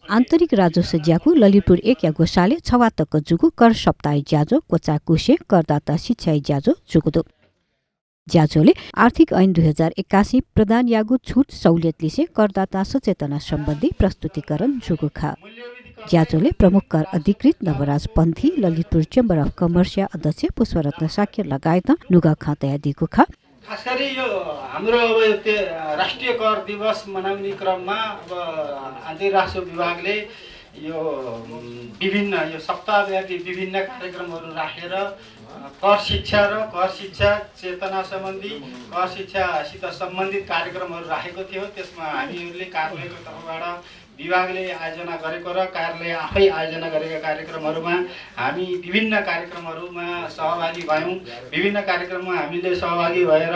आन्तरिक राजस्व ज्याकु ललितपुर 1 या गोसाले छवातक जुगु कर सप्ताह ज्याजो कोचा कुशे करदाता शिक्षा ज्याजो जुगुदो ज्याजोले आर्थिक ऐन 2081 प्रदान यागु छुट सहुलियत लिसे करदाता सचेतना सम्बन्धी प्रस्तुतिकरण जुगुखा ज्याजोले प्रमुख कर अधिकृत नवराज पन्थी ललितपुर चेम्बर अफ कमर्स अध्यक्ष पुष्परत्न साक्य लगायत नुगा खातया दिगुखा खास गरी यो हाम्रो अब त्यो राष्ट्रिय कर दिवस मनाउने क्रममा अब अन्तर्राष्ट्रिय विभागले यो विभिन्न यो सप्ताहव्यापी विभिन्न कार्यक्रमहरू राखेर कर शिक्षा र कर शिक्षा चेतना सम्बन्धी कर शिक्षासित सम्बन्धित कार्यक्रमहरू राखेको थियो। त्यसमा हामीहरूले कार्यालयको तर्फबाट विभागले आयोजना गरेको र कार्यालय आफै आयोजना गरेका कार्यक्रमहरूमा हामी विभिन्न कार्यक्रमहरूमा सहभागी भयौँ। विभिन्न कार्यक्रममा हामीले सहभागी भएर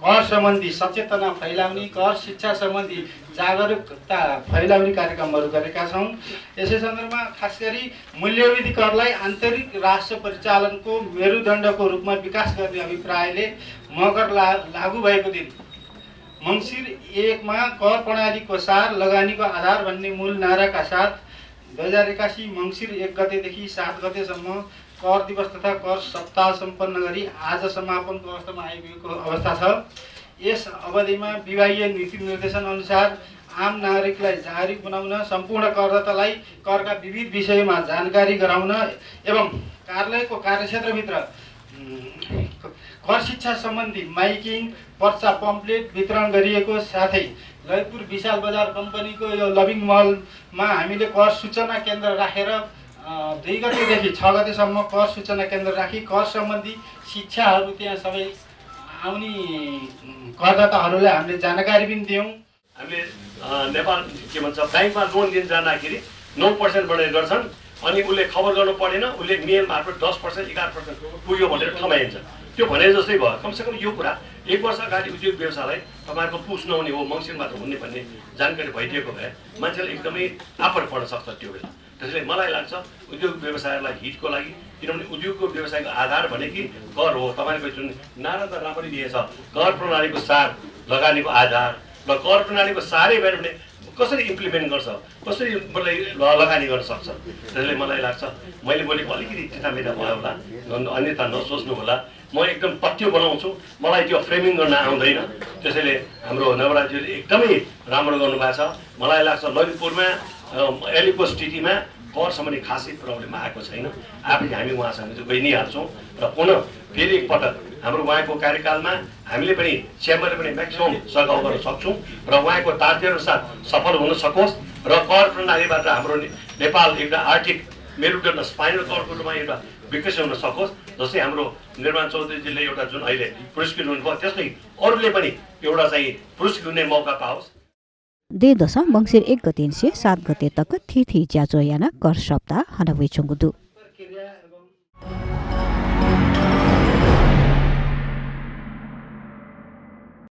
कर सम्बन्धी सचेतना फैलाउने, कर शिक्षा सम्बन्धी जागरुकता फैलाउने कार्यक्रमहरू गरेका छौँ। यसै सन्दर्भमा खास गरी मूल्यवृद्धि करलाई आन्तरिक राष्ट्र परिचालनको मेरुदण्डको रूपमा विकास गर्ने अभिप्रायले मकर लागू भएको दिन मङ्सिर 1 मा कर प्रणालीको सार लगानीको आधार भन्ने मूल नाराका साथ 2081 मङ्सिर 1 गतेदेखि 7 गतेसम्म कर दिवस तथा कर सप्ताह सम्पन्न गरी आज समापनको अवस्थामा आइपुगेको अवस्था छ। यस अवधिमा विभागीय नीति निर्देशन अनुसार आम नागरिकलाई जागरुक बनाउन, सम्पूर्ण करदातालाई करका विविध विषयमा जानकारी गराउन एवं कार्यालयको कार्यक्षेत्रभित्र कर शिक्षा सम्बन्धी माइकिङ पर्चा पम्पलेट वितरण गरिएको साथै ललितपुर विशाल बजार कम्पनीको यो लभिङ मलमा हामीले कर सूचना केन्द्र राखेर 2 गतेदेखि 6 गतेसम्म कर सूचना केन्द्र राखी कर सम्बन्धी शिक्षाहरू त्यहाँ सबै आउने करदाताहरूलाई हामीले जानकारी पनि दियौँ। हामीले नेपाल के भन्छ ब्याङ्कमा लोन लिन जाँदाखेरि 9% बढाइ गर्छन् अनि उसले खबर गर्नु परेन, उसले मेल मार्फत 10% 11% पुग्यो भनेर ठमाइन्छ। त्यो भने जस्तै भयो। कमसेकम यो कुरा 1 वर्ष अगाडि उद्योग व्यवसायलाई तपाईँहरूको पुस नहुने हो, मङ्सिरमा हुने भन्ने जानकारी भइदिएको भए मान्छेले एकदमै आफर पर्न सक्छ त्यो बेला। त्यसैले मलाई लाग्छ उद्योग व्यवसायलाई हितको लागि, किनभने उद्योगको व्यवसायको आधार भनेकै कर हो। तपाईँको जुन नारा त राम्ररी दिएछ, कर प्रणालीको सार लगानीको आधार, र कर प्रणालीको सारै भएन भने कसरी इम्प्लिमेन्ट गर्छ, कसरी लगानी गर्न सक्छ। त्यसैले मलाई लाग्छ मैले बोलेको अलिकति चितामिता भयो होला, अन्यथा नसोच्नु होला। म एकदम तथ्य बनाउँछु, मलाई त्यो फ्रेमिङ गर्न आउँदैन। त्यसैले हाम्रो नवराजले एकदमै राम्रो गर्नुभएको छ। मलाई लाग्छ ललितपुरमा अहिलेको स्थितिमा कर सम्बन्धी खासै प्रब्लम आएको छैन। आफै हामी उहाँसँग चाहिँ गइ नै हाल्छौँ र पुनः फेरि एकपटक हाम्रो उहाँको कार्यकालमा हामीले पनि च्याम्बरले पनि म्याक्सिमम सघाउ गर्न सक्छौँ र उहाँको तार्तीअनुसार सफल हुन सकोस् र कर प्रणालीबाट हाम्रो नेपाल एउटा आर्थिक मेरुदण्ड स्पाइनल कर्डको रूपमा एउटा विकसित हुन सकोस्। जस्तै हाम्रो निर्माण चौधरीजीले एउटा जुन अहिले पुरस्कृत हुनुभयो, त्यस्तै अरूले पनि एउटा चाहिँ पुरस्कृत हुने मौका पाओस्। दे दशा मङ्सिर 1 गतेदेखि 7 गते तक थिथि ज्याजो याना कर सप्ताह हनवै चुङ्गुदु।